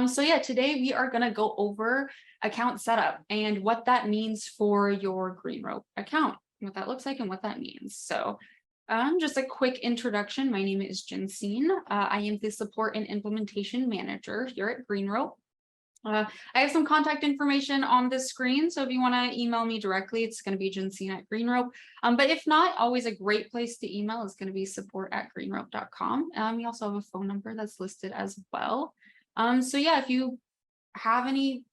So yeah, today we are going to go over account setup and what that means for your Greenrope account, what that looks like and what that means. So just a quick introduction. My name is Jensine. I am the support and implementation manager here at Greenrope. I have some contact information on this screen, so if you want to email me directly, it's going to be Jensine@Greenrope. But if not, always a great place to email is going to be support@greenrope.com. We also have a phone number that's listed as well. So yeah, if you have any,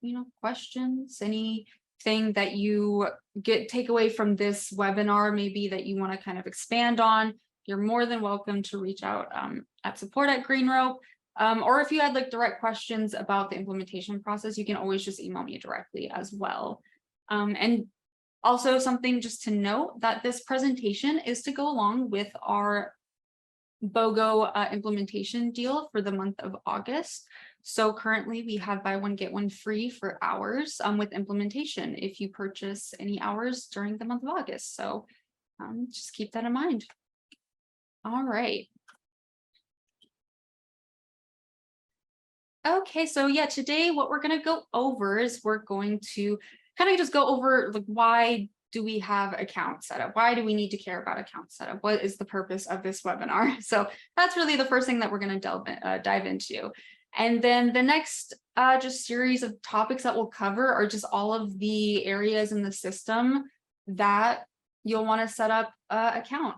questions, anything that you take away from this webinar, maybe that you want to kind of expand on, you're more than welcome to reach out at support@Greenrope. Or if you had like direct questions about the implementation process, you can always just email me directly as well. And also something just to note that this presentation is to go along with our BOGO implementation deal for the month of August. So currently we have buy one, get one free for hours with implementation if you purchase any hours during the month of August. So just keep that in mind. All right. Okay, so yeah, today what we're going to go over is we're going to kind of just go over like why do we have account setup? Why do we need to care about account setup? What is the purpose of this webinar? So that's really the first thing that we're going to dive into. And then the next just series of topics that we'll cover are just all of the areas in the system that you'll want to set up an account,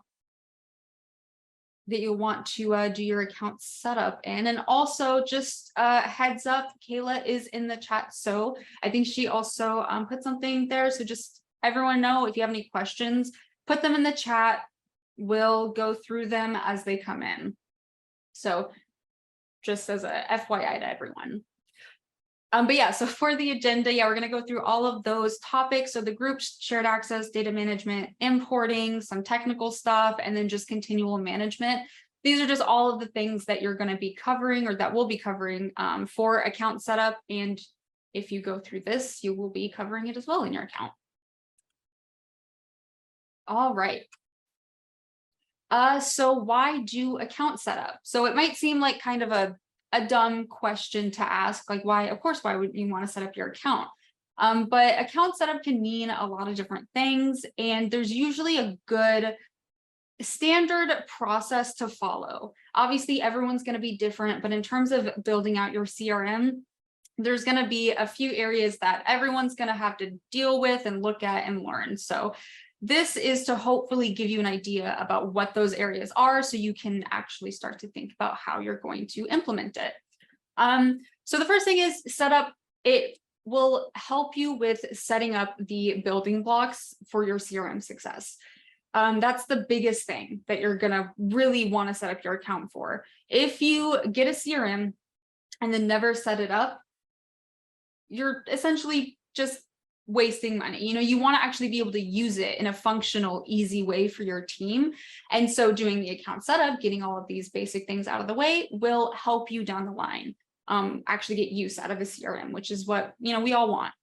that you'll want to do your account setup in. And also just heads up, Kayla is in the chat. So I think she also put something there. So just everyone know if you have any questions, put them in the chat. We'll go through them as they come in. So just as a FYI to everyone. But yeah, so for the agenda, yeah, we're going to go through all of those topics. So the groups, shared access, data management, importing, some technical stuff, and then just continual management. These are just all of the things that you're going to be covering or that we'll be covering for account setup. And if you go through this, you will be covering it as well in your account. All right. So why do account setup? So it might seem like kind of a dumb question to ask, like why, of course, why would you want to set up your account? But account setup can mean a lot of different things, and there's usually a good standard process to follow. Obviously, everyone's going to be different, but in terms of building out your CRM, there's going to be a few areas that everyone's going to have to deal with and look at and learn. So this is to hopefully give you an idea about what those areas are so you can actually start to think about how you're going to implement it. So the first thing is setup. It will help you with setting up the building blocks for your CRM success. That's the biggest thing that you're going to really want to set up your account for. If you get a CRM and then never set it up, you're essentially just wasting money. You want to actually be able to use it in a functional, easy way for your team. And so doing the account setup, getting all of these basic things out of the way will help you down the line actually get use out of a CRM, which is what, we all want.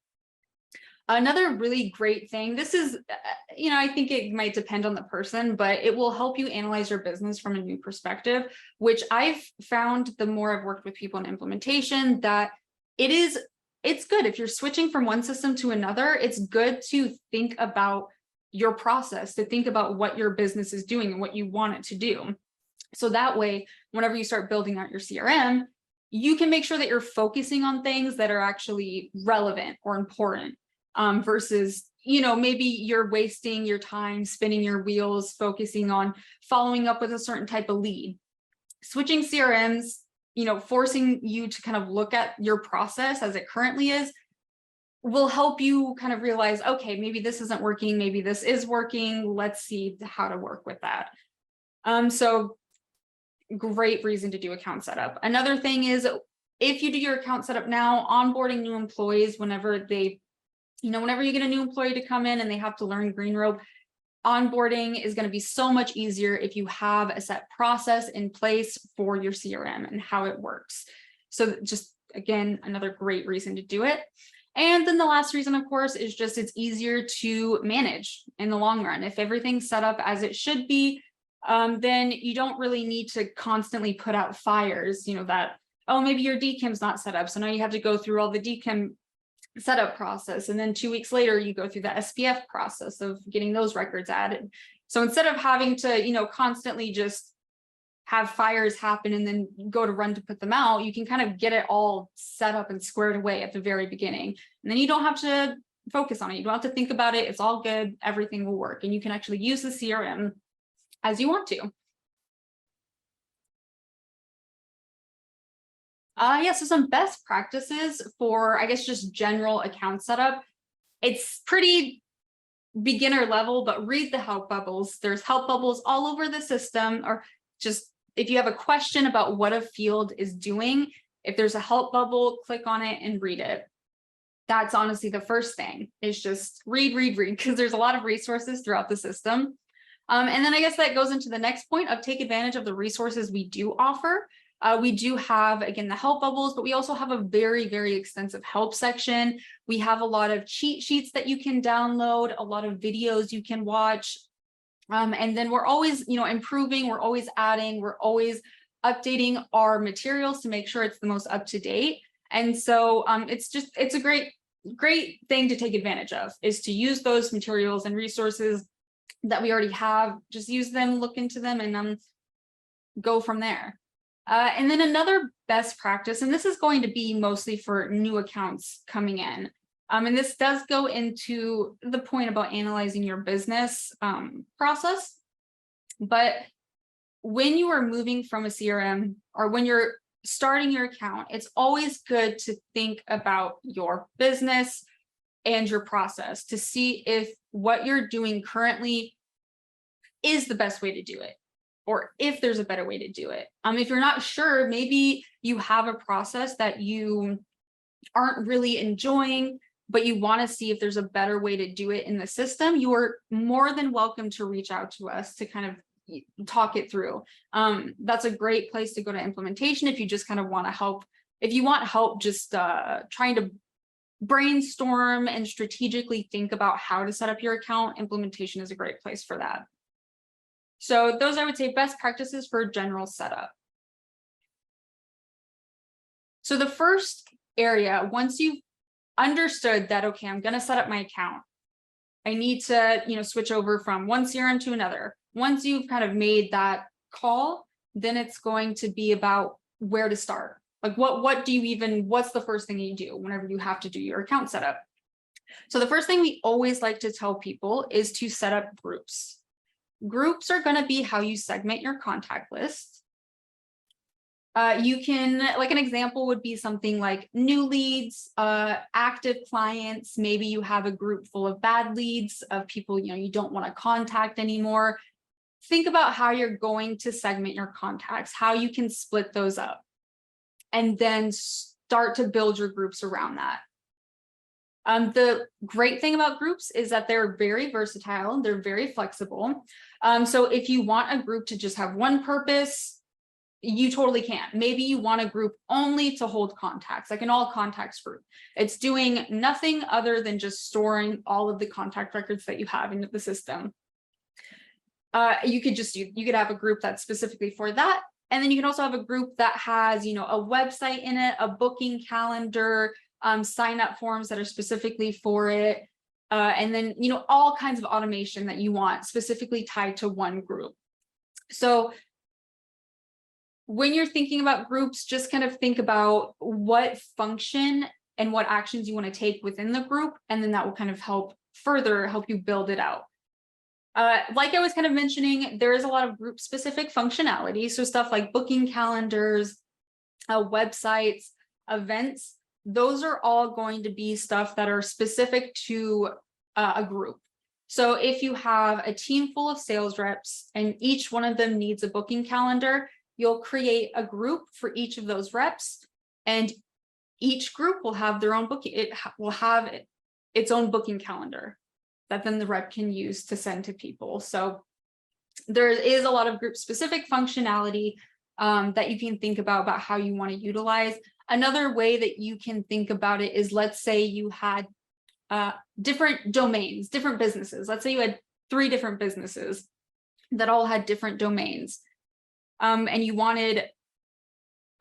Another really great thing, this is, I think it might depend on the person, but it will help you analyze your business from a new perspective, which I've found the more I've worked with people in implementation that it's good if you're switching from one system to another. It's good to think about your process, to think about what your business is doing and what you want it to do. So that way, whenever you start building out your CRM, you can make sure that you're focusing on things that are actually relevant or important versus, maybe you're wasting your time spinning your wheels, focusing on following up with a certain type of lead. Switching CRMs, forcing you to kind of look at your process as it currently is, will help you kind of realize, okay, maybe this isn't working, maybe this is working. Let's see how to work with that. So great reason to do account setup. Another thing is if you do your account setup now, onboarding new employees, whenever you get a new employee to come in and they have to learn Greenrope, onboarding is going to be so much easier if you have a set process in place for your CRM and how it works. So just, again, another great reason to do it. And then the last reason, of course, is just it's easier to manage in the long run. If everything's set up as it should be, then you don't really need to constantly put out fires, that oh, maybe your DKIM's not set up. So now you have to go through all the DKIM setup process. And then 2 weeks later, you go through the SPF process of getting those records added. So instead of having to, constantly just have fires happen and then go to run to put them out, you can kind of get it all set up and squared away at the very beginning. And then you don't have to focus on it. You don't have to think about it. It's all good. Everything will work. And you can actually use the CRM as you want to. Yeah, so some best practices for, I guess, just general account setup. It's pretty beginner level, but read the help bubbles. There's help bubbles all over the system, or just if you have a question about what a field is doing, if there's a help bubble, click on it and read it. That's honestly the first thing, is just read, because there's a lot of resources throughout the system. And then I guess that goes into the next point of take advantage of the resources we do offer. We do have, again, the help bubbles, but we also have a very, very extensive help section. We have a lot of cheat sheets that you can download, a lot of videos you can watch. And then we're always, improving, we're always adding, we're always updating our materials to make sure it's the most up to date. And so it's a great thing to take advantage of, is to use those materials and resources that we already have. Just use them, look into them, and go from there. And then another best practice, and this is going to be mostly for new accounts coming in. And this does go into the point about analyzing your business process. But when you are moving from a CRM, or when you're starting your account, it's always good to think about your business and your process to see if what you're doing currently is the best way to do it, or if there's a better way to do it. If you're not sure, maybe you have a process that you aren't really enjoying, but you want to see if there's a better way to do it in the system. You are more than welcome to reach out to us to kind of talk it through. That's a great place to go to implementation if you just kind of want to help. If you want help just trying to brainstorm and strategically think about how to set up your account, implementation is a great place for that. So those, I would say, best practices for general setup. So the first area, once you've understood that, okay, I'm going to set up my account, I need to, switch over from one CRM to another. Once you've kind of made that call, then it's going to be about where to start. Like what's the first thing you do whenever you have to do your account setup? So the first thing we always like to tell people is to set up groups. Groups are going to be how you segment your contact list. You can, like, an example would be something like new leads, active clients. Maybe you have a group full of bad leads, of people you don't want to contact anymore. Think about how you're going to segment your contacts, how you can split those up, and then start to build your groups around that. The great thing about groups is that they're very versatile and they're very flexible. So if you want a group to just have one purpose, you totally can. Maybe you want a group only to hold contacts, like an all contacts group. It's doing nothing other than just storing all of the contact records that you have into the system. You could have a group that's specifically for that. And then you can also have a group that has, a website in it, a booking calendar, sign up forms that are specifically for it. And then, all kinds of automation that you want specifically tied to one group. So when you're thinking about groups, just kind of think about what function and what actions you want to take within the group. And then that will kind of help you build it out. Like I was kind of mentioning, there is a lot of group specific functionality. So stuff like booking calendars, websites, events, those are all going to be stuff that are specific to a group. So if you have a team full of sales reps and each one of them needs a booking calendar, you'll create a group for each of those reps, and each group will have their own booking. It will have its own booking calendar that then the rep can use to send to people. So there is a lot of group specific functionality that you can think about how you want to utilize. Another way that you can think about it is, let's say you had different domains, different businesses. Let's say you had 3 different businesses that all had different domains. And you wanted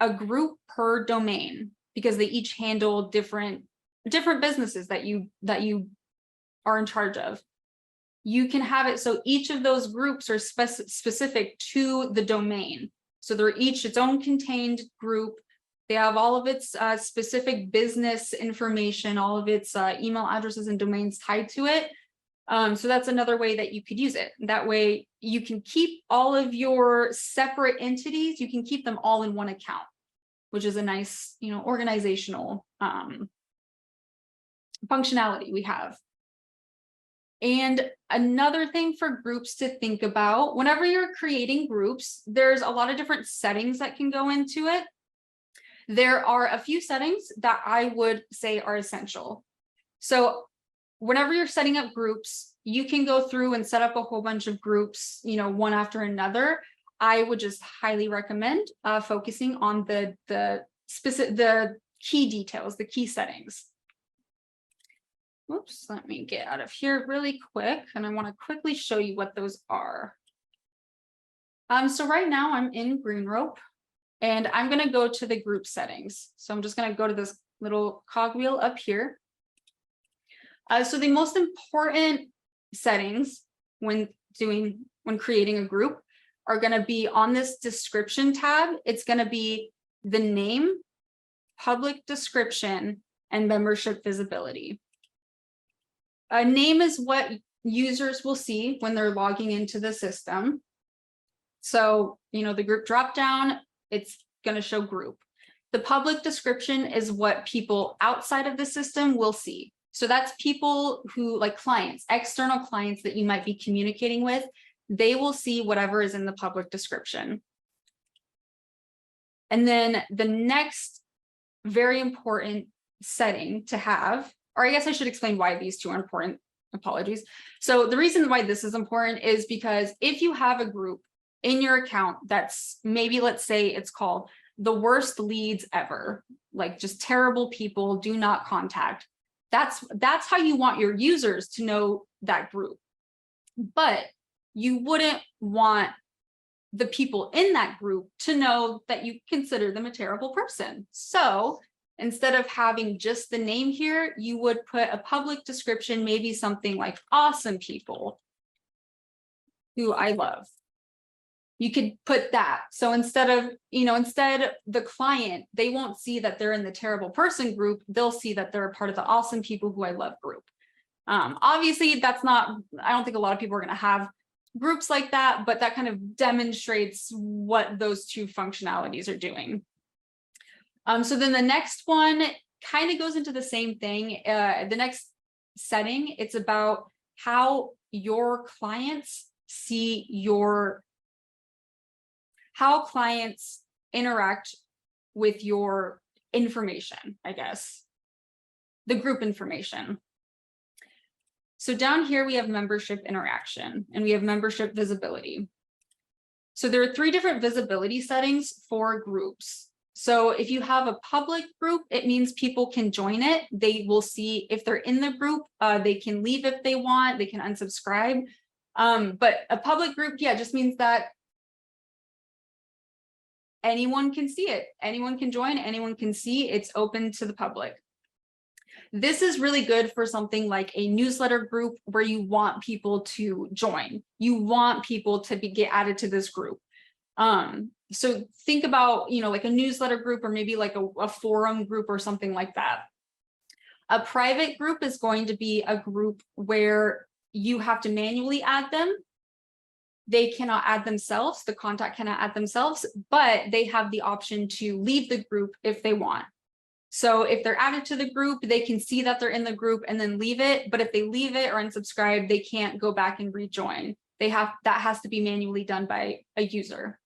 a group per domain because they each handle different businesses that you are in charge of. You can have it so each of those groups are specific to the domain. So they're each its own contained group. They have all of its specific business information, all of its email addresses and domains tied to it. So that's another way that you could use it. That way you can keep all of your separate entities, you can keep them all in one account, which is a nice, organizational functionality we have. And another thing for groups to think about, whenever you're creating groups, there's a lot of different settings that can go into it. There are a few settings that I would say are essential. So whenever you're setting up groups, you can go through and set up a whole bunch of groups, one after another. I would just highly recommend focusing on the key details, the key settings. Oops, let me get out of here really quick, and I want to quickly show you what those are. So right now I'm in Green Rope, and I'm going to go to the group settings. So I'm just going to go to this little cogwheel up here. So the most important settings when creating a group are going to be on this description tab. It's going to be the name, public description, and membership visibility. A name is what users will see when they're logging into the system. So, the group dropdown, it's going to show group. The public description is what people outside of the system will see. So that's people who, like clients, external clients that you might be communicating with, they will see whatever is in the public description. And then the next very important setting to have, or I guess I should explain why these two are important. Apologies. So the reason why this is important is because if you have a group in your account that's maybe, let's say it's called the worst leads ever, like just terrible people, do not contact. That's how you want your users to know that group. But you wouldn't want the people in that group to know that you consider them a terrible person. So instead of having just the name here, you would put a public description, maybe something like awesome people who I love. You could put that. So instead the client, they won't see that they're in the terrible person group. They'll see that they're a part of the awesome people who I love group. Obviously, I don't think a lot of people are going to have groups like that, but that kind of demonstrates what those two functionalities are doing. So then the next one kind of goes into the same thing. The next setting, it's about how your clients see how clients interact with your information, I guess, the group information. So down here, we have membership interaction and we have membership visibility. So there are 3 different visibility settings for groups. So if you have a public group, it means people can join it. They will see if they're in the group, they can leave if they want, they can unsubscribe. But a public group, just means that anyone can see it. Anyone can join, anyone can see, it's open to the public. This is really good for something like a newsletter group where you want people to join. You want people to get added to this group. So think about, like a newsletter group or maybe like a forum group or something like that. A private group is going to be a group where you have to manually add them. They cannot add themselves, the contact cannot add themselves, but they have the option to leave the group if they want. So if they're added to the group, they can see that they're in the group and then leave it. But if they leave it or unsubscribe, they can't go back and rejoin. That has to be manually done by a user.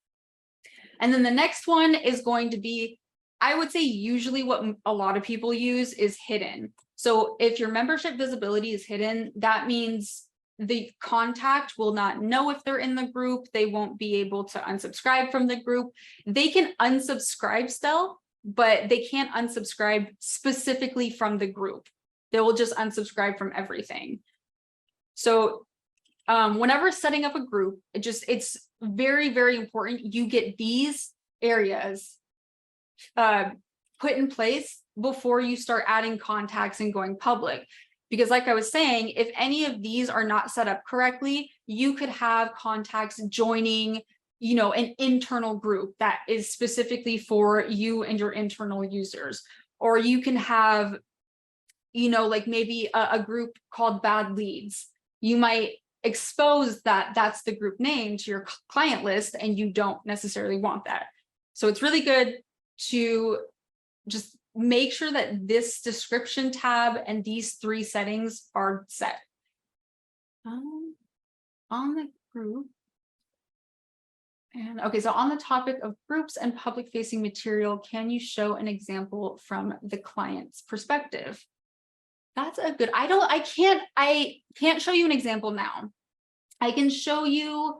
And then the next one is going to be, I would say usually what a lot of people use is hidden. So if your membership visibility is hidden, that means the contact will not know if they're in the group. They won't be able to unsubscribe from the group. They can unsubscribe still, but they can't unsubscribe specifically from the group. They will just unsubscribe from everything. So whenever setting up a group, it's very, very important you get these areas put in place before you start adding contacts and going public. Because like I was saying, if any of these are not set up correctly, you could have contacts joining, you know, an internal group that is specifically for you and your internal users. Or you can have, you know, like maybe a group called bad leads. You might expose that that's the group name to your client list, and you don't necessarily want that. So it's really good to just make sure that this description tab and these 3 settings are set. On the group. And okay, so on the topic of groups and public facing material, can you show an example from the client's perspective? That's a good, I can't show you an example now. I can show you,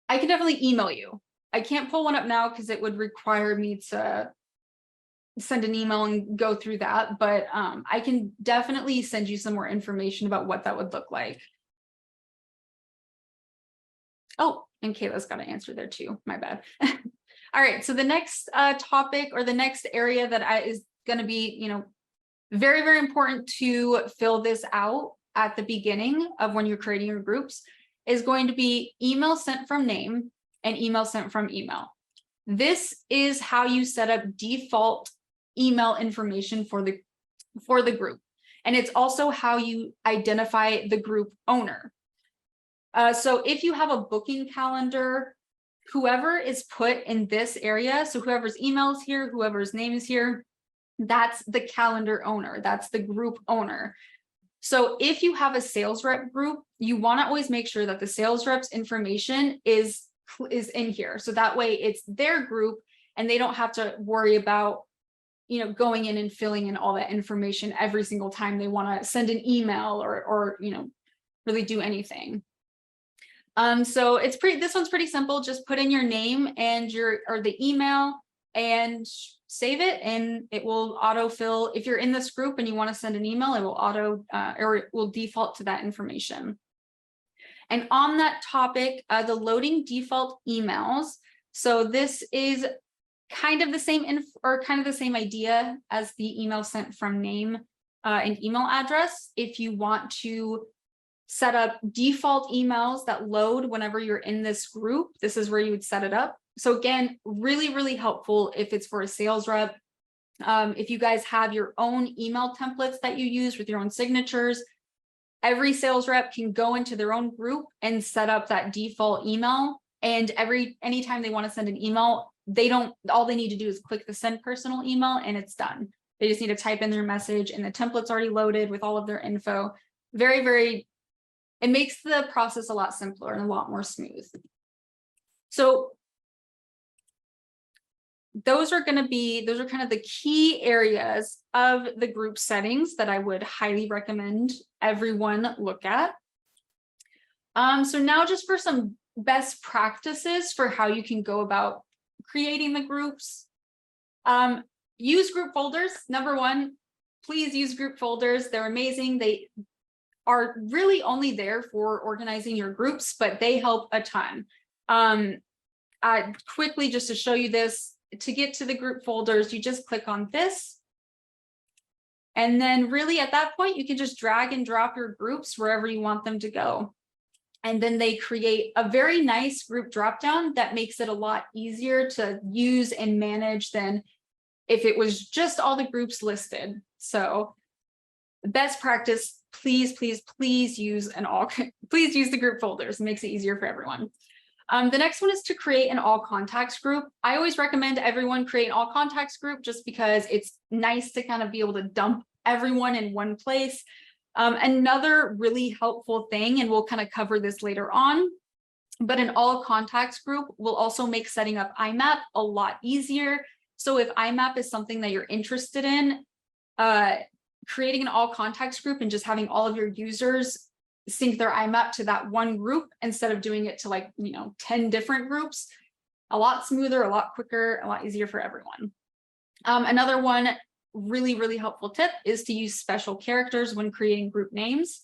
I can definitely email you. I can't pull one up now because it would require me to send an email and go through that, but I can definitely send you some more information about what that would look like. Oh, and Kayla's got an answer there too, my bad. All right, so the next topic, or the next area that is going to be, you know, very, very important to fill this out at the beginning of when you're creating your groups, is going to be email sent from name and email sent from email. This is how you set up default email information for the group. And it's also how you identify the group owner. So if you have a booking calendar, whoever is put in this area, so whoever's email is here, whoever's name is here, that's the calendar owner, that's the group owner. So if you have a sales rep group, you want to always make sure that the sales rep's information is in here. So that way it's their group and they don't have to worry about, you know, going in and filling in all that information every single time they want to send an email or, you know, really do anything. So it's this one's pretty simple. Just put in your name and the email and save it, and it will autofill. If you're in this group and you want to send an email, it will or it will default to that information. And on that topic, the loading default emails. So this is kind of the same kind of the same idea as the email sent from name and email address. If you want to set up default emails that load whenever you're in this group, this is where you would set it up. So again, really, really helpful if it's for a sales rep. If you guys have your own email templates that you use with your own signatures, every sales rep can go into their own group and set up that default email. And anytime they want to send an email, all they need to do is click the send personal email and it's done. They just need to type in their message and the template's already loaded with all of their info. Very, very, it makes the process a lot simpler and a lot more smooth. So those are kind of the key areas of the group settings that I would highly recommend everyone look at. So now just for some best practices for how you can go about creating the groups. Use group folders. Number one, please use group folders. They're amazing. They are really only there for organizing your groups, but they help a ton. Quickly, just to show you this, to get to the group folders, you just click on this. And then really at that point, you can just drag and drop your groups wherever you want them to go. And then they create a very nice group dropdown that makes it a lot easier to use and manage than if it was just all the groups listed. So best practice, please, please, please use please use the group folders. It makes it easier for everyone. The next one is to create an all contacts group. I always recommend everyone create an all contacts group just because it's nice to kind of be able to dump everyone in one place. Another really helpful thing, and we'll kind of cover this later on, but an all contacts group will also make setting up IMAP a lot easier. So if IMAP is something that you're interested in, creating an all contacts group and just having all of your users sync their IMAP to that one group instead of doing it to 10 different groups, a lot smoother, a lot quicker, a lot easier for everyone. Another one really, really helpful tip is to use special characters when creating group names.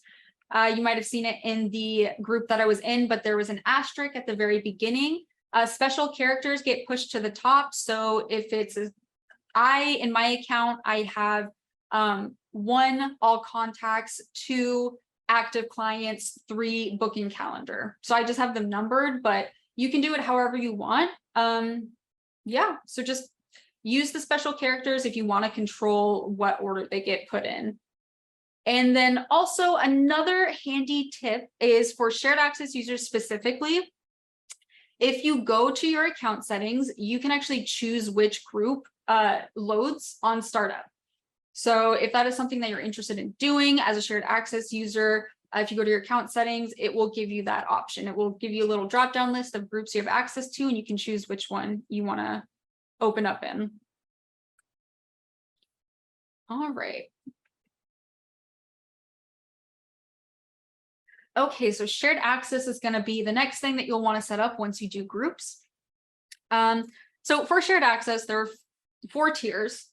You might have seen it in the group that I was in, but there was an asterisk at the very beginning Special characters get pushed to the top. So if it's in my account, I have 1 all contacts, 2 active clients, 3 booking calendar. So I just have them numbered, but you can do it however you want. Yeah, so just use the special characters if you want to control what order they get put in. And then also another handy tip is for shared access users specifically. If you go to your account settings, you can actually choose which group loads on startup. So if that is something that you're interested in doing as a shared access user, if you go to your account settings, it will give you that option. It will give you a little drop-down list of groups you have access to, and you can choose which one you want to open up in. All right. Okay, so shared access is going to be the next thing that you'll want to set up once you do groups. So for shared access, there are 4 tiers.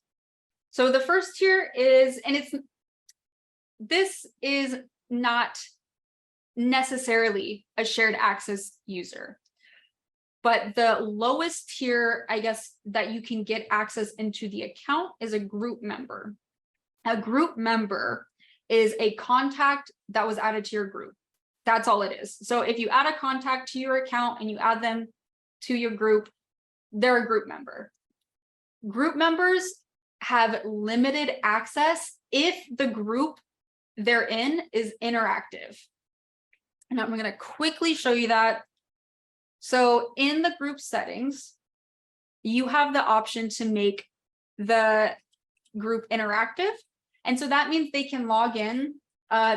So the first tier is, and this is not necessarily a shared access user, but the lowest tier, I guess, that you can get access into the account is a group member. A group member is a contact that was added to your group. That's all it is. So if you add a contact to your account and you add them to your group, they're a group member. Group members have limited access if the group they're in is interactive. And I'm going to quickly show you that. So in the group settings, you have the option to make the group interactive. And so that means they can log in.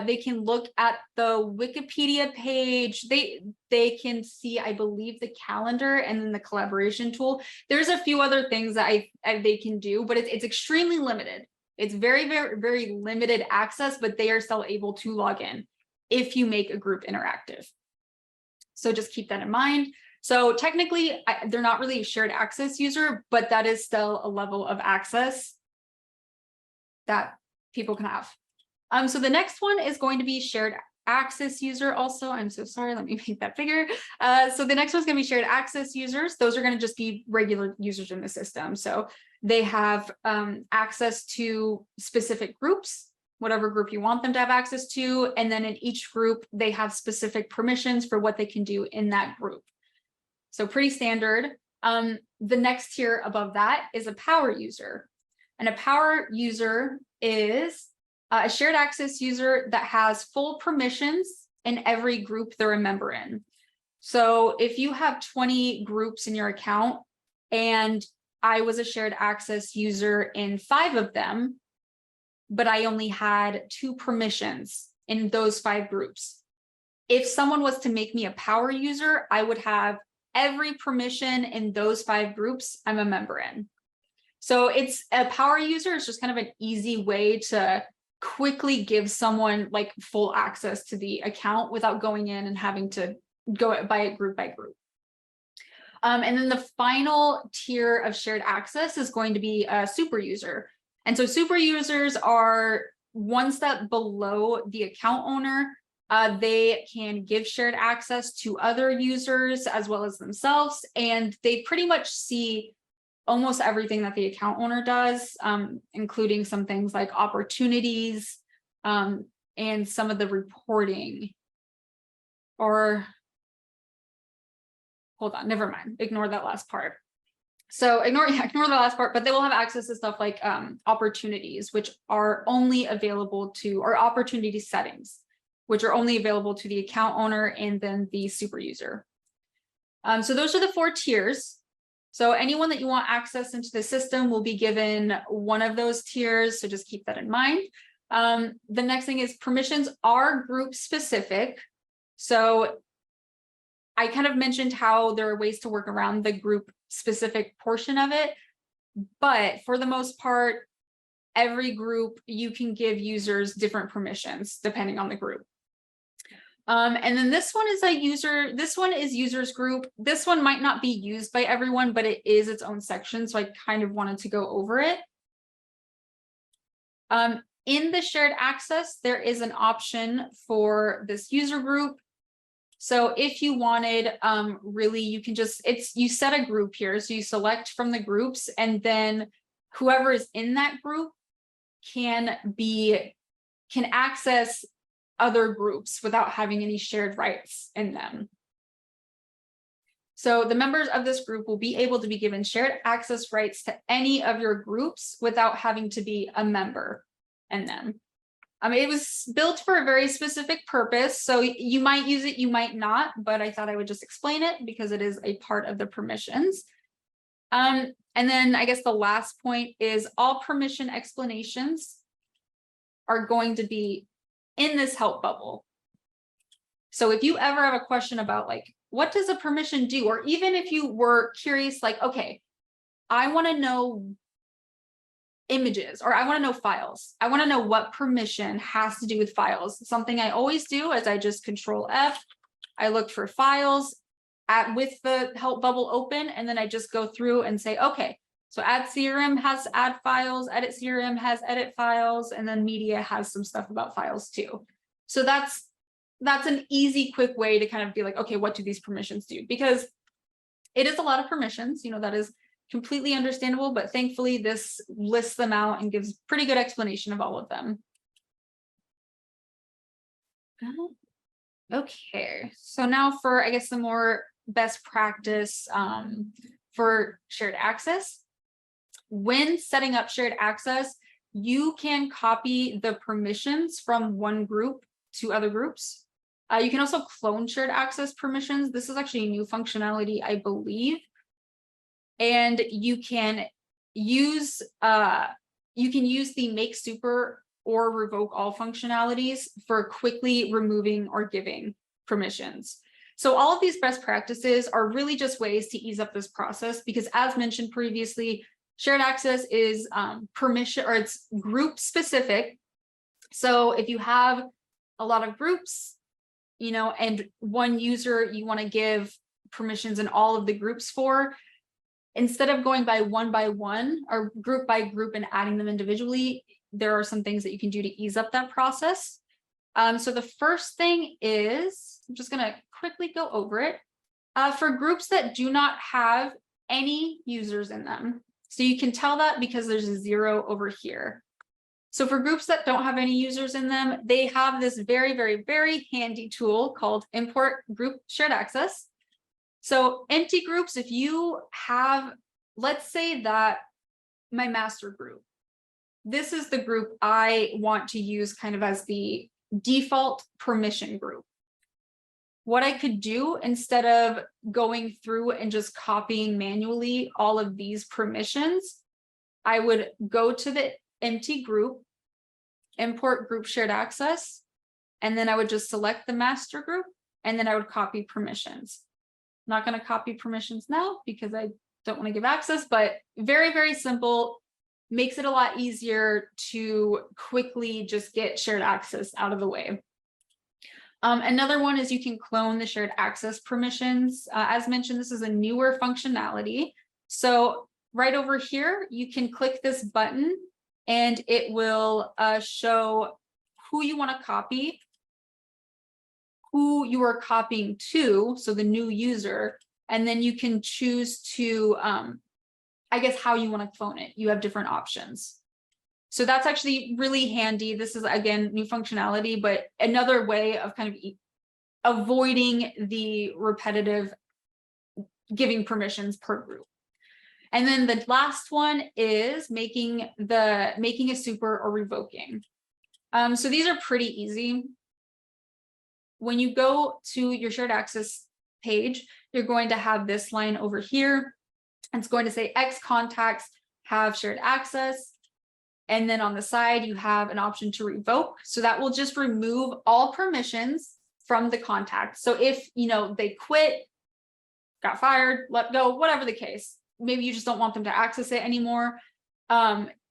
They can look at the Wikipedia page. They can see, I believe, the calendar and then the collaboration tool. There's a few other things that they can do, but it's extremely limited. It's very, very, very limited access, but they are still able to log in if you make a group interactive. So just keep that in mind. So technically, they're not really a shared access user, but that is still a level of access that people can have. So the next one is going to be shared access user also. I'm so sorry, let me make that bigger. So the next one's going to be shared access users. Those are going to just be regular users in the system. So they have access to specific groups, whatever group you want them to have access to. And then in each group, they have specific permissions for what they can do in that group. So pretty standard. The next tier above that is a power user. And a power user is a shared access user that has full permissions in every group they're a member in. So if you have 20 groups in your account and I was a shared access user in 5 of them, but I only had 2 permissions in those 5 groups. If someone was to make me a power user, I would have every permission in those 5 groups I'm a member in. So it's a power user is just kind of an easy way to quickly give someone like full access to the account without going in and having to go by it group by group. And then the final tier of shared access is going to be a super user. And so super users are one step below the account owner. They can give shared access to other users as well as themselves, and they pretty much see almost everything that the account owner does, including some things like opportunities and some of the reporting. Or hold on, never mind, ignore that last part. So ignore the last part, but they will have access to stuff like opportunities, which are only available to, or opportunity settings, which are only available to the account owner and then the super user. So those are the 4 tiers. So anyone that you want access into the system will be given one of those tiers. So just keep that in mind. The next thing is permissions are group specific. So I kind of mentioned how there are ways to work around the group specific portion of it, but for the most part, every group you can give users different permissions depending on the group. And then this one is users group. This one might not be used by everyone, but it is its own section. So I kind of wanted to go over it. In the shared access, there is an option for this user group. So if you wanted, really, you can just, you set a group here. So you select from the groups, and then whoever is in that group can access other groups without having any shared rights in them. So the members of this group will be able to be given shared access rights to any of your groups without having to be a member in them. It was built for a very specific purpose, so you might use it, you might not, but I thought I would just explain it because it is a part of the permissions. And then I guess the last point is all permission explanations are going to be in this help bubble. So if you ever have a question about like, what does a permission do? Or even if you were curious, like, okay, I want to know images, or I want to know files. I want to know what permission has to do with files. Something I always do is I just Control F, I look for files with the help bubble open, and then I just go through and say, okay, so add CRM has add files, edit CRM has edit files, and then media has some stuff about files too. So that's an easy, quick way to kind of be like, okay, what do these permissions do? Because it is a lot of permissions, that is completely understandable, but thankfully this lists them out and gives pretty good explanation of all of them. Okay, so now for, I guess, the more best practice for shared access. When setting up shared access, you can copy the permissions from one group to other groups. You can also clone shared access permissions. This is actually a new functionality, I believe. And you can use the make super or revoke all functionalities for quickly removing or giving permissions. So all of these best practices are really just ways to ease up this process, because as mentioned previously, shared access is permission, or it's group specific. So if you have a lot of groups, and one user you want to give permissions in all of the groups for, instead of going by one or group by group and adding them individually, there are some things that you can do to ease up that process. So the first thing is, I'm just going to quickly go over it. For groups that do not have any users in them, so you can tell that because there's a 0 over here. So for groups that don't have any users in them, they have this very, very, very handy tool called import group shared access. So empty groups, if you have, let's say that my master group, this is the group I want to use kind of as the default permission group. What I could do, instead of going through and just copying manually all of these permissions, I would go to the empty group, import group shared access, and then I would just select the master group, and then I would copy permissions. I'm not going to copy permissions now because I don't want to give access, but very, very simple, makes it a lot easier to quickly just get shared access out of the way. Another one is you can clone the shared access permissions. As mentioned, this is a newer functionality. So right over here, you can click this button and it will show who you want to copy, who you are copying to, so the new user, and then you can choose to, I guess, how you want to clone it. You have different options. So that's actually really handy. This is, again, new functionality, but another way of kind of avoiding the repetitive giving permissions per group. And then the last one is making a super or revoking. So these are pretty easy. When you go to your shared access page, you're going to have this line over here. It's going to say X contacts have shared access. And then on the side, you have an option to revoke. So that will just remove all permissions from the contact. So if, they quit, got fired, let go, whatever the case, maybe you just don't want them to access it anymore.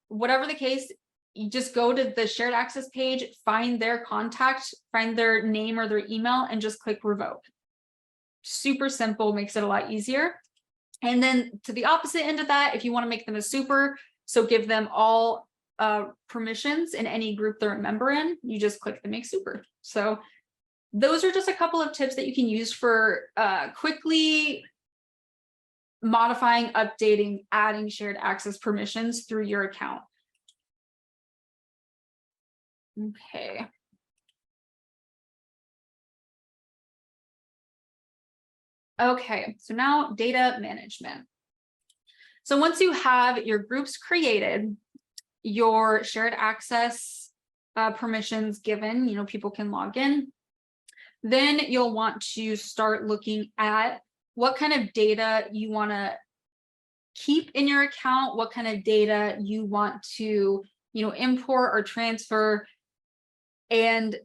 Whatever the case, you just go to the shared access page, find their contact, find their name or their email, and just click revoke. Super simple, makes it a lot easier. And then to the opposite end of that, if you want to make them a super, so give them all permissions in any group they're a member in, you just click the make super. So those are just a couple of tips that you can use for quickly modifying, updating, adding shared access permissions through your account. Okay. Okay, so now data management. So once you have your groups created, your shared access permissions given, people can log in, then you'll want to start looking at what kind of data you want to keep in your account, what kind of data you want to, import or transfer. And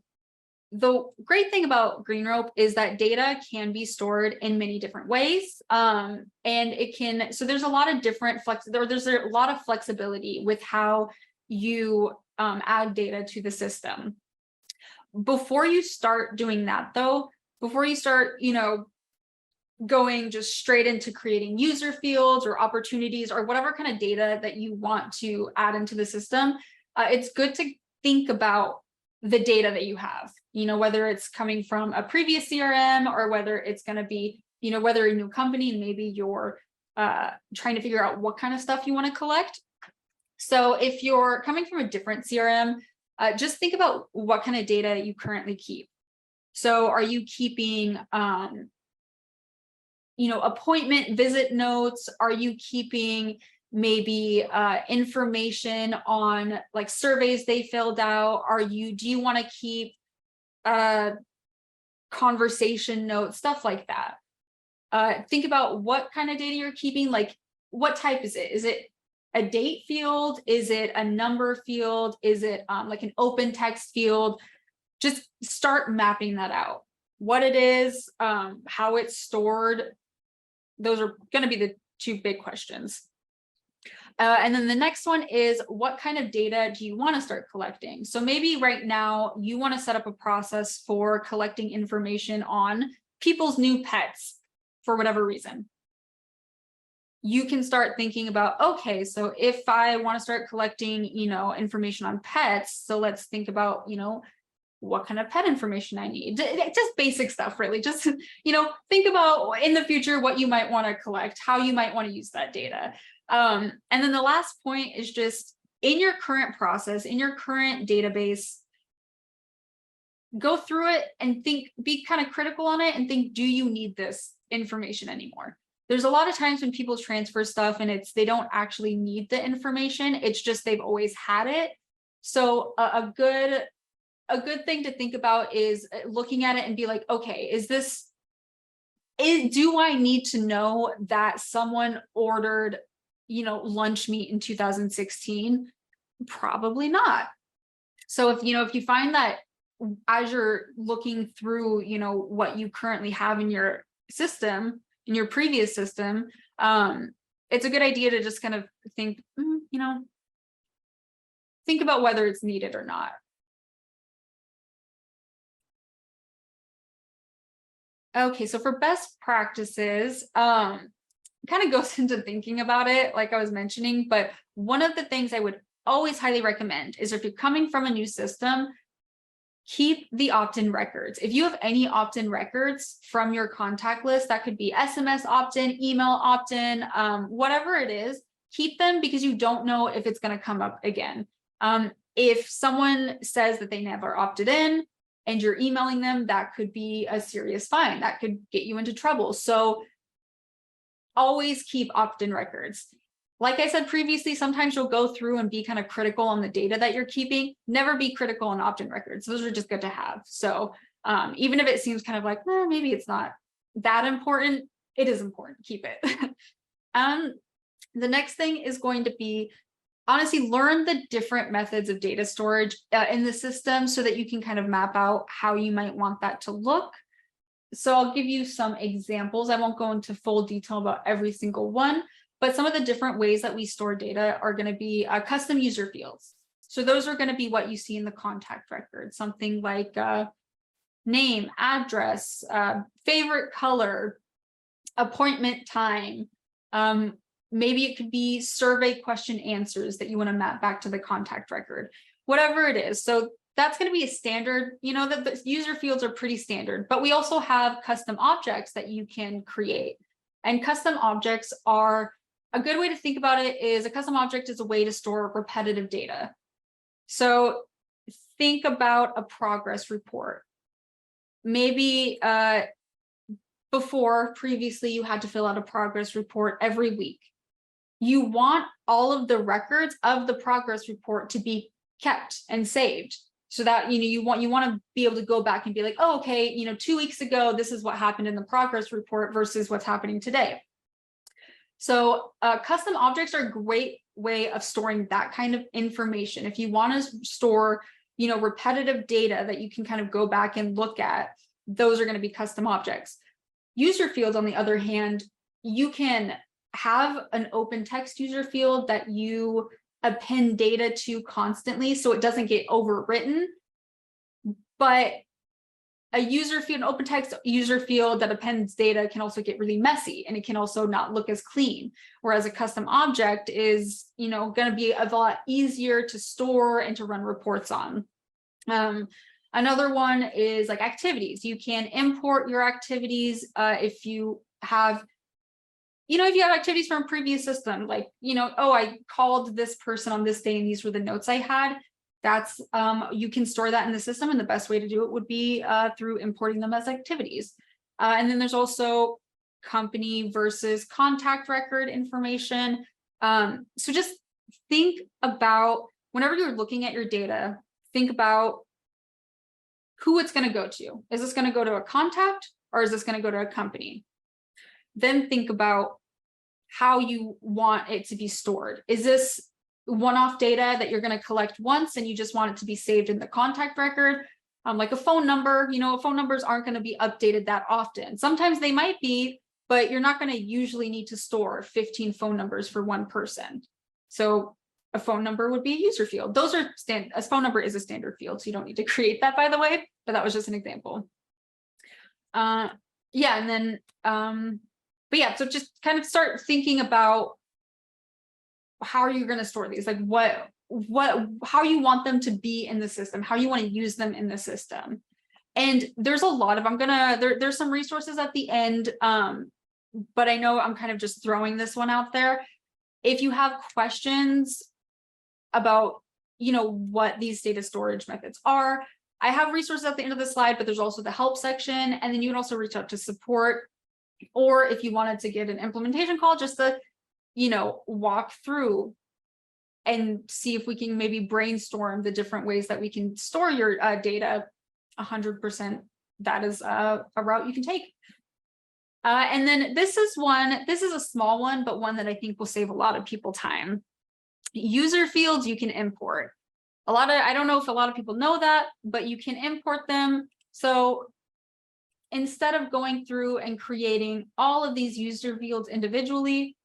the great thing about Greenrope is that data can be stored in many different ways. And it can, so there's a lot of different there's a lot of flexibility with how you add data to the system. Before you start doing that though, before you start, going just straight into creating user fields or opportunities or whatever kind of data that you want to add into the system, it's good to think about the data that you have, whether it's coming from a previous CRM or whether it's going to be, whether a new company and maybe you're trying to figure out what kind of stuff you want to collect. So if you're coming from a different CRM, just think about what kind of data you currently keep. So are you keeping, appointment visit notes? Are you keeping maybe information on like surveys they filled out? Do you want to keep conversation notes, stuff like that? Think about what kind of data you're keeping, like what type is it? Is it a date field? Is it a number field? Is it like an open text field? Just start mapping that out. What it is, how it's stored. Those are going to be the two big questions. And then the next one is, what kind of data do you want to start collecting? So maybe right now you want to set up a process for collecting information on people's new pets for whatever reason. You can start thinking about, okay, so if I want to start collecting, information on pets, so let's think about, what kind of pet information I need. Just basic stuff, really. Just, think about in the future what you might want to collect, how you might want to use that data. And then the last point is just in your current process, in your current database, go through it and think, be kind of critical on it and think, do you need this information anymore? There's a lot of times when people transfer stuff and they don't actually need the information. It's just they've always had it. So a good thing to think about is looking at it and be like, okay, do I need to know that someone ordered, lunch meat in 2016? Probably not. So if you find that as you're looking through, what you currently have in your system, in your previous system, it's a good idea to just kind of think, think about whether it's needed or not. Okay, so for best practices, kind of goes into thinking about it, like I was mentioning, but one of the things I would always highly recommend is if you're coming from a new system, keep the opt-in records. If you have any opt-in records from your contact list, that could be SMS opt-in, email opt-in, whatever it is, keep them because you don't know if it's going to come up again. If someone says that they never opted in and you're emailing them, that could be a serious fine. That could get you into trouble. So always keep opt-in records. Like I said previously, sometimes you'll go through and be kind of critical on the data that you're keeping. Never be critical on opt-in records. Those are just good to have. So even if it seems kind of like, maybe it's not that important, it is important. Keep it. The next thing is going to be, honestly, learn the different methods of data storage in the system so that you can kind of map out how you might want that to look. So I'll give you some examples. I won't go into full detail about every single one, but some of the different ways that we store data are going to be custom user fields. So those are going to be what you see in the contact record, something like name, address, favorite color, appointment time. Maybe it could be survey question answers that you want to map back to the contact record, whatever it is. So that's going to be a standard, that the user fields are pretty standard, but we also have custom objects that you can create. And custom objects are a good way to think about it is a custom object is a way to store repetitive data. So think about a progress report. Maybe previously you had to fill out a progress report every week. You want all of the records of the progress report to be kept and saved, so that you want to be able to go back and be like, oh, okay, 2 weeks ago this is what happened in the progress report versus what's happening today. So custom objects are a great way of storing that kind of information. If you want to store repetitive data that you can kind of go back and look at, those are going to be custom objects. User fields, on the other hand, you can have an open text user field that you append data to constantly so it doesn't get overwritten. But a user field, an open text user field that appends data can also get really messy, and it can also not look as clean. Whereas a custom object is, going to be a lot easier to store and to run reports on. Another one is like activities. You can import your activities if you have activities from a previous system, like, oh, I called this person on this day and these were the notes I had. That's you can store that in the system, and the best way to do it would be through importing them as activities. And then there's also company versus contact record information. So just think about, whenever you're looking at your data, think about who it's going to go to. Is this going to go to a contact, or is this going to go to a company? Then think about how you want it to be stored. Is this one-off data that you're going to collect once and you just want it to be saved in the contact record? Like a phone number, phone numbers aren't going to be updated that often. Sometimes they might be, but you're not going to usually need to store 15 phone numbers for one person. So a phone number would be a user field. Those are a phone number is a standard field, so you don't need to create that, by the way, but that was just an example. Yeah, and then but yeah, so just kind of start thinking about how are you going to store these, like how you want them to be in the system, how you want to use them in the system. And there's a lot of, there's some resources at the end, but I know I'm kind of just throwing this one out there. If you have questions about, what these data storage methods are, I have resources at the end of the slide, but there's also the help section, and then you can also reach out to support. Or if you wanted to get an implementation call, just to, walk through and see if we can maybe brainstorm the different ways that we can store your data, 100%, that is a route you can take. And then this is a small one, but one that I think will save a lot of people time. User fields you can import. I don't know if a lot of people know that, but you can import them. So instead of going through and creating all of these user fields individually,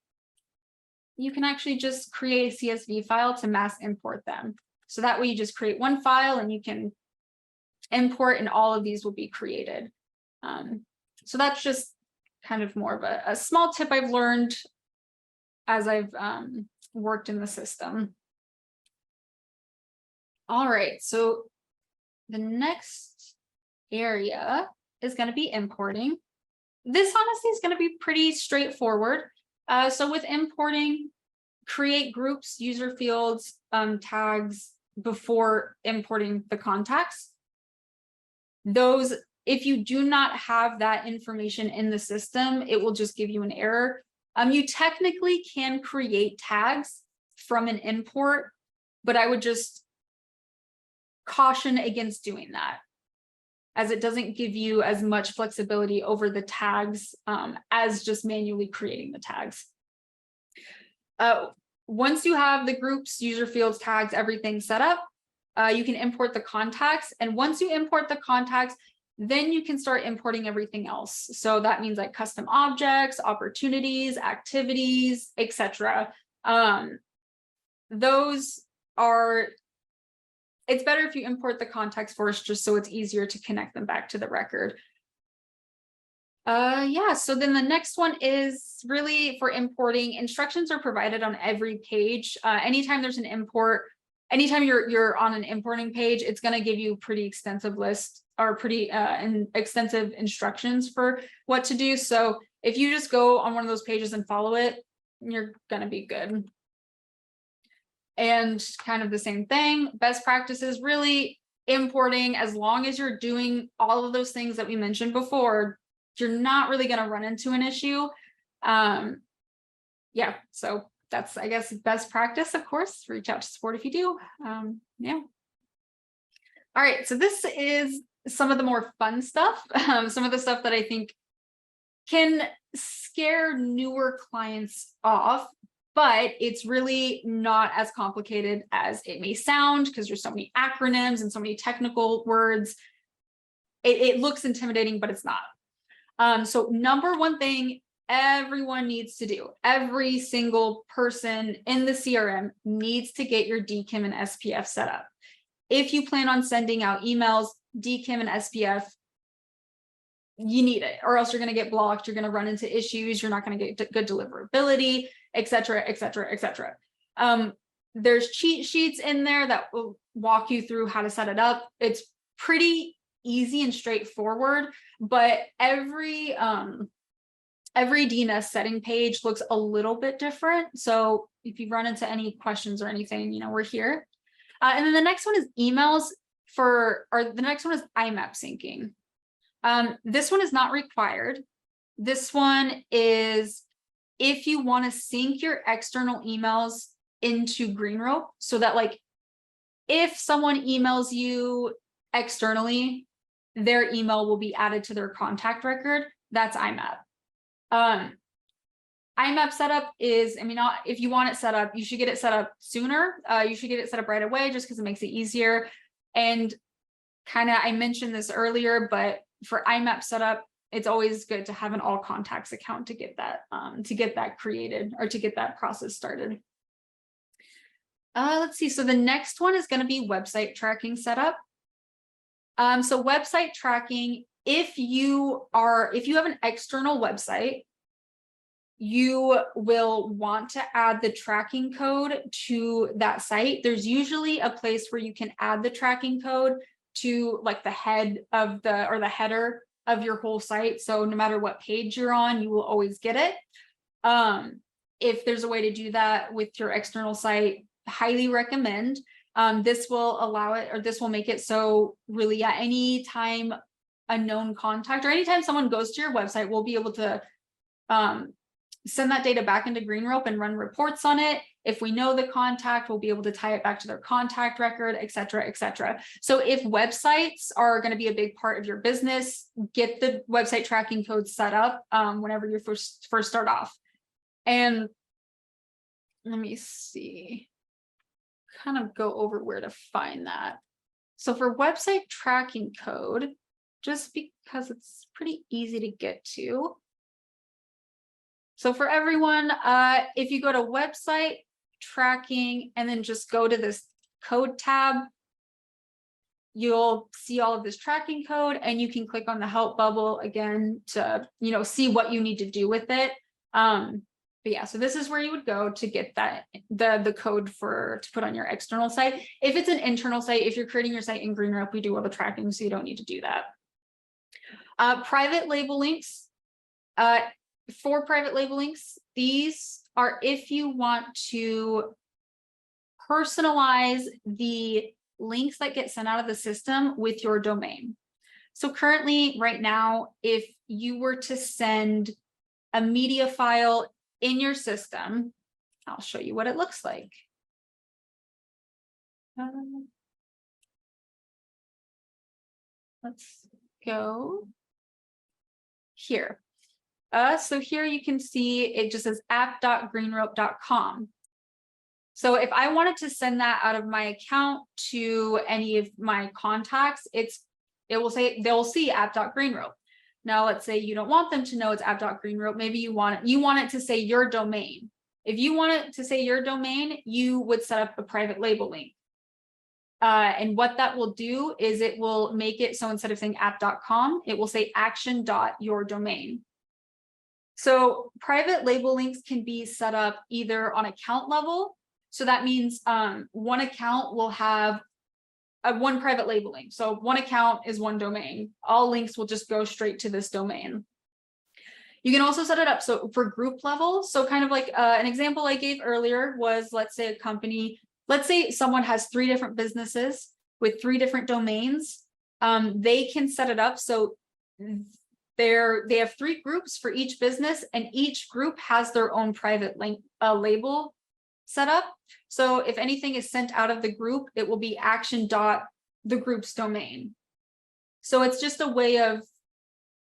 you can actually just create a CSV file to mass import them. So that way you just create one file and you can import, and all of these will be created. So that's just kind of more of a small tip I've learned as I've worked in the system. All right, so the next area is going to be importing. This honestly is going to be pretty straightforward. So with importing, create groups, user fields, tags before importing the contacts. Those, if you do not have that information in the system, it will just give you an error. You technically can create tags from an import, but I would just caution against doing that, as it doesn't give you as much flexibility over the tags as just manually creating the tags. Once you have the groups, user fields, tags, everything set up, you can import the contacts. And once you import the contacts, then you can start importing everything else. So that means like custom objects, opportunities, activities, etc. Those are, it's better if you import the contacts first, just so it's easier to connect them back to the record. Yeah, so then the next one is really for importing. Instructions are provided on every page. Anytime there's an import, anytime you're on an importing page, it's going to give you pretty extensive list or pretty extensive instructions for what to do. So if you just go on one of those pages and follow it, you're going to be good. And kind of the same thing, best practices, really importing, as long as you're doing all of those things that we mentioned before, you're not really going to run into an issue. Yeah, so that's, I guess, best practice. Of course, reach out to support if you do. Yeah. All right, so this is some of the more fun stuff, some of the stuff that I think can scare newer clients off, but it's really not as complicated as it may sound, because there's so many acronyms and so many technical words. It looks intimidating, but it's not. So number one thing everyone needs to do, every single person in the CRM needs to get your DKIM and SPF set up. If you plan on sending out emails, DKIM and SPF, you need it, or else you're going to get blocked. You're going to run into issues. You're not going to get good deliverability, et cetera, et cetera, et cetera. There's cheat sheets in there that will walk you through how to set it up. It's pretty easy and straightforward, but every DNS setting page looks a little bit different. So if you run into any questions or anything, you know, we're here. And then the next one is emails the next one is IMAP syncing. This one is not required. This one is if you want to sync your external emails into Greenrope, so that like if someone emails you externally, their email will be added to their contact record. That's IMAP. IMAP setup is, I mean, if you want it set up, you should get it set up sooner. You should get it set up right away, just because it makes it easier. And kind of, I mentioned this earlier, but for IMAP setup, it's always good to have an all contacts account to get that created, or to get that process started. Let's see. So the next one is going to be website tracking setup. So website tracking, if you have an external website, you will want to add the tracking code to that site. There's usually a place where you can add the tracking code to like the head of the header of your whole site. So no matter what page you're on, you will always get it. If there's a way to do that with your external site, highly recommend. This will allow it, or this will make it so really at any time a known contact, or anytime someone goes to your website, we'll be able to send that data back into Greenrope and run reports on it. If we know the contact, we'll be able to tie it back to their contact record, et cetera, et cetera. So if websites are going to be a big part of your business, get the website tracking code set up whenever you first start off. And let me see, kind of go over where to find that. So for website tracking code, just because it's pretty easy to get to. So for everyone, if you go to website tracking and then just go to this code tab, you'll see all of this tracking code, and you can click on the help bubble again to, you know, see what you need to do with it. But yeah, so this is where you would go to get that the code to put on your external site. If it's an internal site, if you're creating your site in Greenrope, we do all the tracking, so you don't need to do that. Private label links. For private label links, these are if you want to personalize the links that get sent out of the system with your domain. So currently, right now, if you were to send a media file in your system, I'll show you what it looks like. Let's go here. So here you can see it just says app.greenrope.com. So if I wanted to send that out of my account to any of my contacts, they'll see app.greenrope. Now let's say you don't want them to know it's app.greenrope. Maybe you want it to say your domain. If you want it to say your domain, you would set up a private label link. And what that will do is it will make it so instead of saying app.com, it will say action.yourdomain. So private label links can be set up either on account level. So that means one account will have one private label link. So one account is one domain. All links will just go straight to this domain. You can also set it up so for group level. So kind of like an example I gave earlier was, let's say a company, let's say someone has 3 different businesses with 3 different domains. They can set it up so they have 3 groups for each business, and each group has their own private link label set up. So if anything is sent out of the group, it will be action.the group's domain. So it's just a way of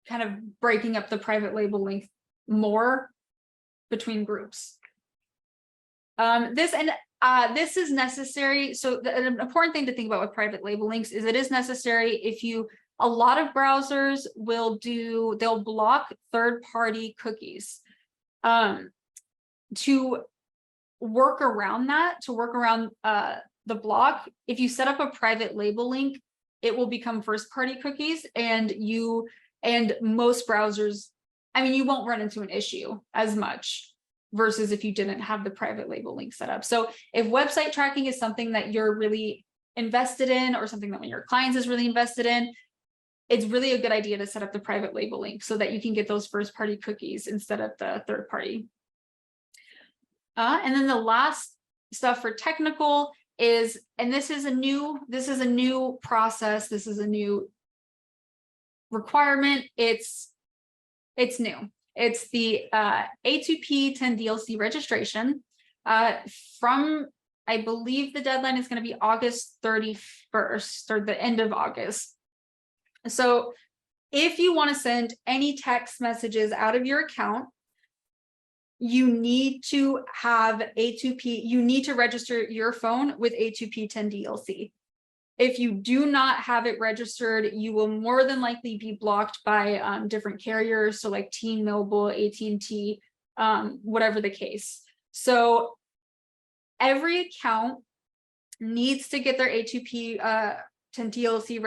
kind of breaking up the private label link more between groups. This is necessary. So an important thing to think about with private label links is it is necessary if a lot of browsers they'll block third-party cookies. To work around the block, if you set up a private label link, it will become first-party cookies, and most browsers, I mean, you won't run into an issue as much versus if you didn't have the private label link set up. So if website tracking is something that you're really invested in, or something that one of your clients is really invested in, it's really a good idea to set up the private label link so that you can get those first-party cookies instead of the third-party. And then the last stuff for technical is, and this is a new process. This is a new requirement. It's new. It's the A2P 10 DLC registration. From, I believe the deadline is going to be August 31st, or the end of August. So if you want to send any text messages out of your account, you need to have A2P, you need to register your phone with A2P 10 DLC. If you do not have it registered, you will more than likely be blocked by different carriers. So like T-Mobile, AT&T, whatever the case. So every account needs to get their A2P 10 DLC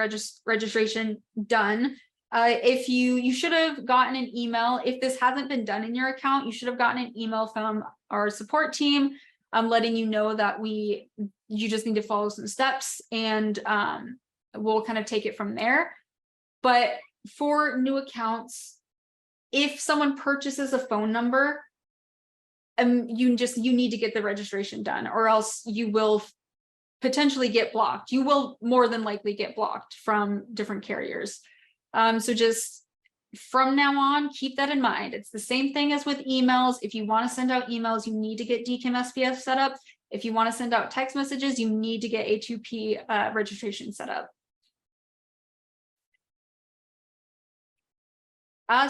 registration done. If you should have gotten an email. If this hasn't been done in your account, you should have gotten an email from our support team letting you know that you just need to follow some steps, and we'll kind of take it from there. But for new accounts, if someone purchases a phone number, you need to get the registration done, or else you will potentially get blocked. You will more than likely get blocked from different carriers. So just from now on, keep that in mind. It's the same thing as with emails. If you want to send out emails, you need to get DKIM SPF set up. If you want to send out text messages, you need to get A2P registration set up.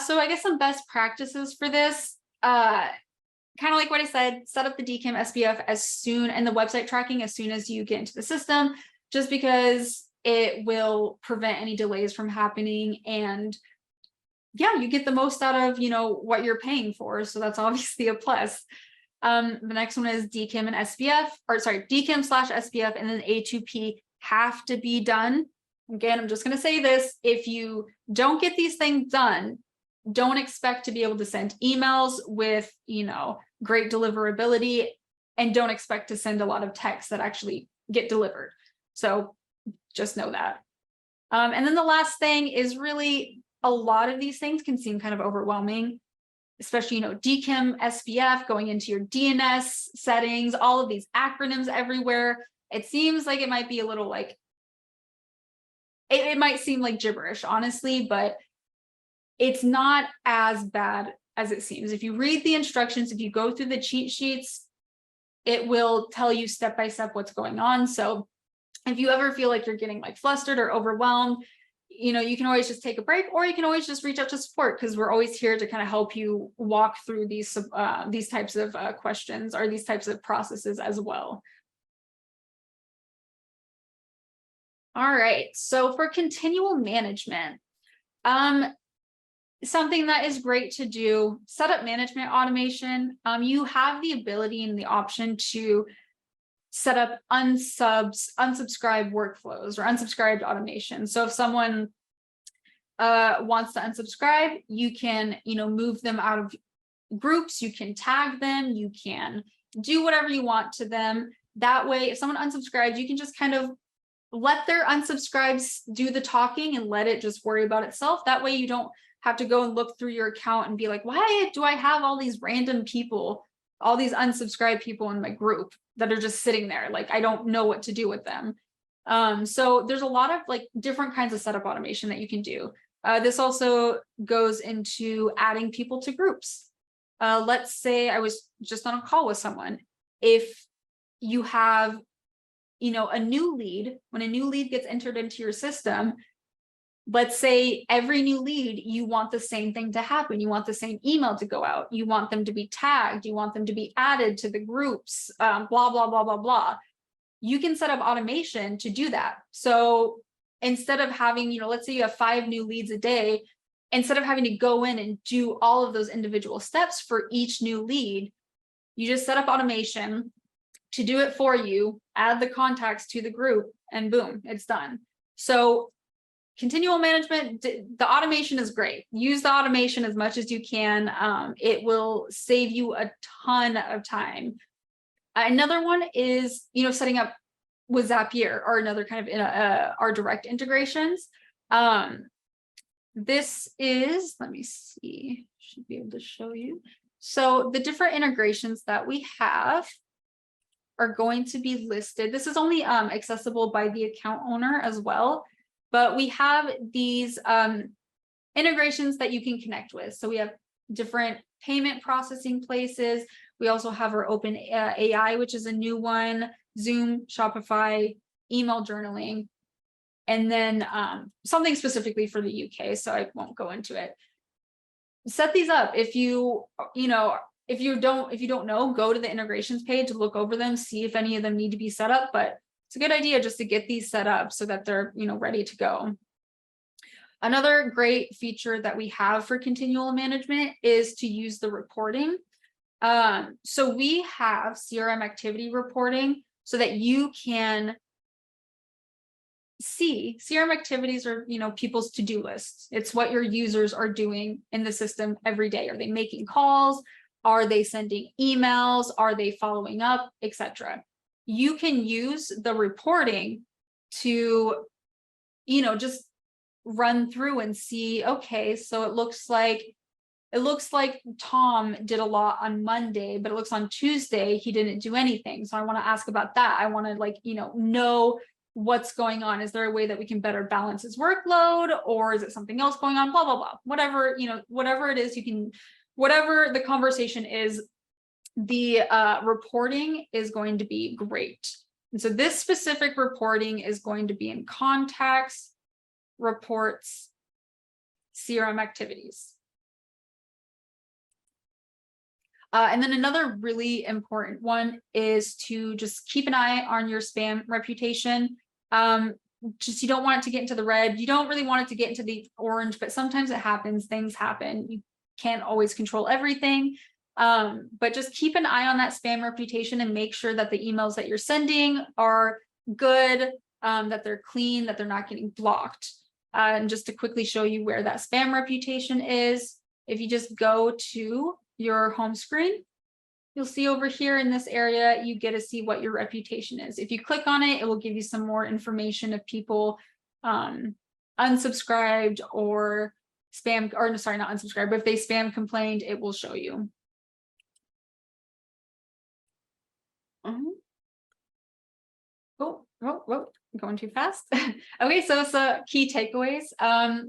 So I guess some best practices for this, kind of like what I said, set up the DKIM SPF as soon, and the website tracking as soon as you get into the system, just because it will prevent any delays from happening. And yeah, you get the most out of, what you're paying for. So that's obviously a plus. The next one is DKIM and SPF, or sorry, DKIM/SPF and then A2P have to be done. Again, I'm just going to say this. If you don't get these things done, don't expect to be able to send emails with, great deliverability, and don't expect to send a lot of texts that actually get delivered. So just know that. And then the last thing is, really, a lot of these things can seem kind of overwhelming, especially, DKIM, SPF, going into your DNS settings, all of these acronyms everywhere. It seems like it might be a little like, it might seem like gibberish, honestly, but it's not as bad as it seems. If you read the instructions, if you go through the cheat sheets, it will tell you step by step what's going on. So if you ever feel like you're getting like flustered or overwhelmed, you can always just take a break, or you can always just reach out to support, because we're always here to kind of help you walk through these types of questions, or these types of processes as well. All right, so for continual management, something that is great to do, setup management automation. You have the ability and the option to set up unsubscribe workflows or unsubscribed automation. So if someone wants to unsubscribe, you can, move them out of groups, you can tag them, you can do whatever you want to them. That way, if someone unsubscribes, you can just kind of let their unsubscribes do the talking and let it just worry about itself. That way you don't have to go and look through your account and be like, why do I have all these random people, all these unsubscribed people in my group that are just sitting there? Like, I don't know what to do with them. So there's a lot of like different kinds of setup automation that you can do. This also goes into adding people to groups. Let's say I was just on a call with someone. If you have, a new lead, when a new lead gets entered into your system, let's say every new lead, you want the same thing to happen. You want the same email to go out. You want them to be tagged. You want them to be added to the groups, blah, blah, blah, blah, blah. You can set up automation to do that. So instead of having, let's say you have 5 new leads a day, instead of having to go in and do all of those individual steps for each new lead, you just set up automation to do it for you, add the contacts to the group, and boom, it's done. So continual management, the automation is great. Use the automation as much as you can. It will save you a ton of time. Another one is, setting up with Zapier, or another kind of our direct integrations. This is, let me see, should be able to show you. So the different integrations that we have are going to be listed. This is only accessible by the account owner as well, but we have these integrations that you can connect with. So we have different payment processing places. We also have our open AI, which is a new one, Zoom, Shopify, email journaling, and then something specifically for the UK, so I won't go into it. Set these up. If you don't know, go to the integrations page, look over them, see if any of them need to be set up, but it's a good idea just to get these set up so that they're, ready to go. Another great feature that we have for continual management is to use the reporting. So we have CRM activity reporting so that you can see CRM activities are, people's to-do lists. It's what your users are doing in the system every day. Are they making calls? Are they sending emails? Are they following up, etc.? You can use the reporting to, just run through and see, okay, so it looks like Tom did a lot on Monday, but it looks on Tuesday he didn't do anything. So I want to ask about that. I want to know what's going on. Is there a way that we can better balance his workload, or is it something else going on? Blah, blah, blah. Whatever, whatever it is, whatever the conversation is, the reporting is going to be great. And so this specific reporting is going to be in contacts, reports, CRM activities. And then another really important one is to just keep an eye on your spam reputation. You don't want it to get into the red. You don't really want it to get into the orange, but sometimes it happens, things happen. You can't always control everything, but just keep an eye on that spam reputation and make sure that the emails that you're sending are good, that they're clean, that they're not getting blocked. And just to quickly show you where that spam reputation is, if you just go to your home screen, you'll see over here in this area, you get to see what your reputation is. If you click on it, it will give you some more information of people unsubscribed or spam, or sorry, not unsubscribed, but if they spam complained, it will show you. Oh, going too fast. Okay, so key takeaways.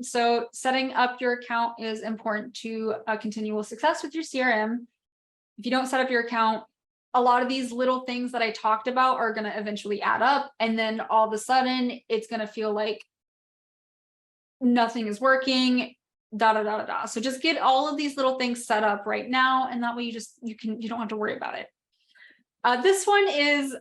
So setting up your account is important to continual success with your CRM. If you don't set up your account, a lot of these little things that I talked about are going to eventually add up, and then all of a sudden it's going to feel like nothing is working, So just get all of these little things set up right now, and that way you don't have to worry about it. This one is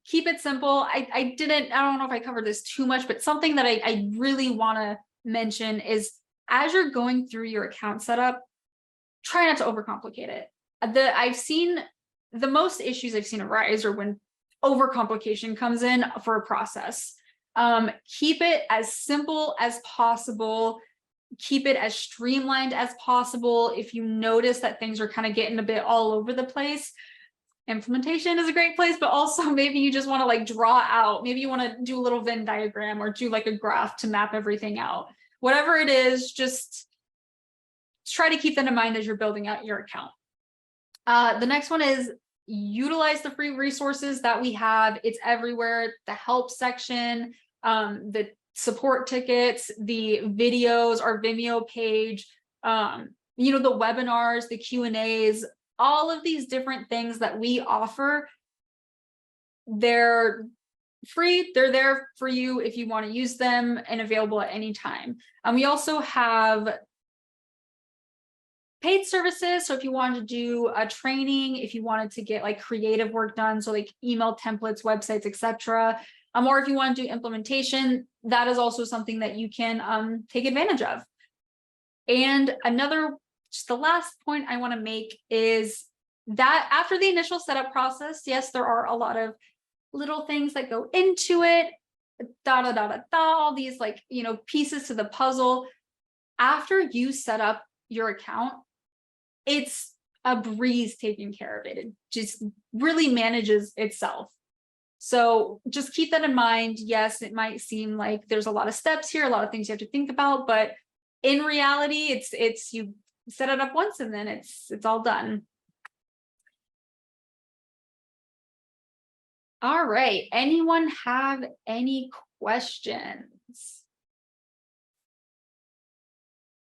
keep it simple. I don't know if I covered this too much, but something that I really want to mention is, as you're going through your account setup, try not to overcomplicate it. The most issues I've seen arise are when overcomplication comes in for a process. Keep it as simple as possible. Keep it as streamlined as possible. If you notice that things are kind of getting a bit all over the place, implementation is a great place, but also maybe you just want to like draw out, maybe you want to do a little Venn diagram or do like a graph to map everything out. Whatever it is, just try to keep that in mind as you're building out your account. The next one is utilize the free resources that we have. It's everywhere. The help section, the support tickets, the videos, our Vimeo page, you know, the webinars, the Q&As, all of these different things that we offer. They're free. They're there for you if you want to use them and available at any time. We also have paid services. So if you wanted to do a training, if you wanted to get like creative work done, so like email templates, websites, etc., or if you want to do implementation, that is also something that you can take advantage of. And another, just the last point I want to make is that after the initial setup process, yes, there are a lot of little things that go into it, all these like, you know, pieces to the puzzle. After you set up your account, it's a breeze taking care of it. It just really manages itself. So just keep that in mind. Yes, it might seem like there's a lot of steps here, a lot of things you have to think about, but in reality, it's you set it up once and then it's all done. All right. Anyone have any questions?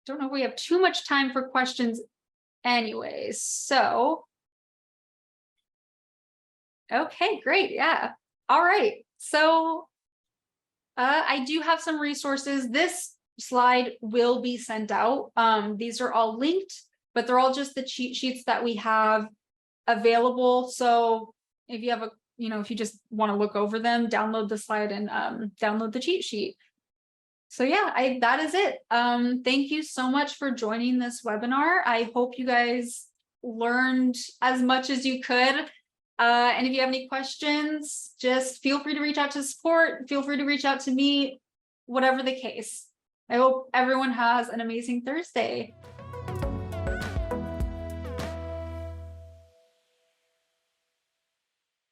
Don't know if we have too much time for questions anyways. So, okay, great. Yeah. All right. So I do have some resources. This slide will be sent out. These are all linked, but they're all just the cheat sheets that we have available. So if you have a, you know, if you just want to look over them, download the slide and download the cheat sheet. So yeah, that is it. Thank you so much for joining this webinar. I hope you guys learned as much as you could. And if you have any questions, just feel free to reach out to support, feel free to reach out to me, whatever the case. I hope everyone has an amazing Thursday.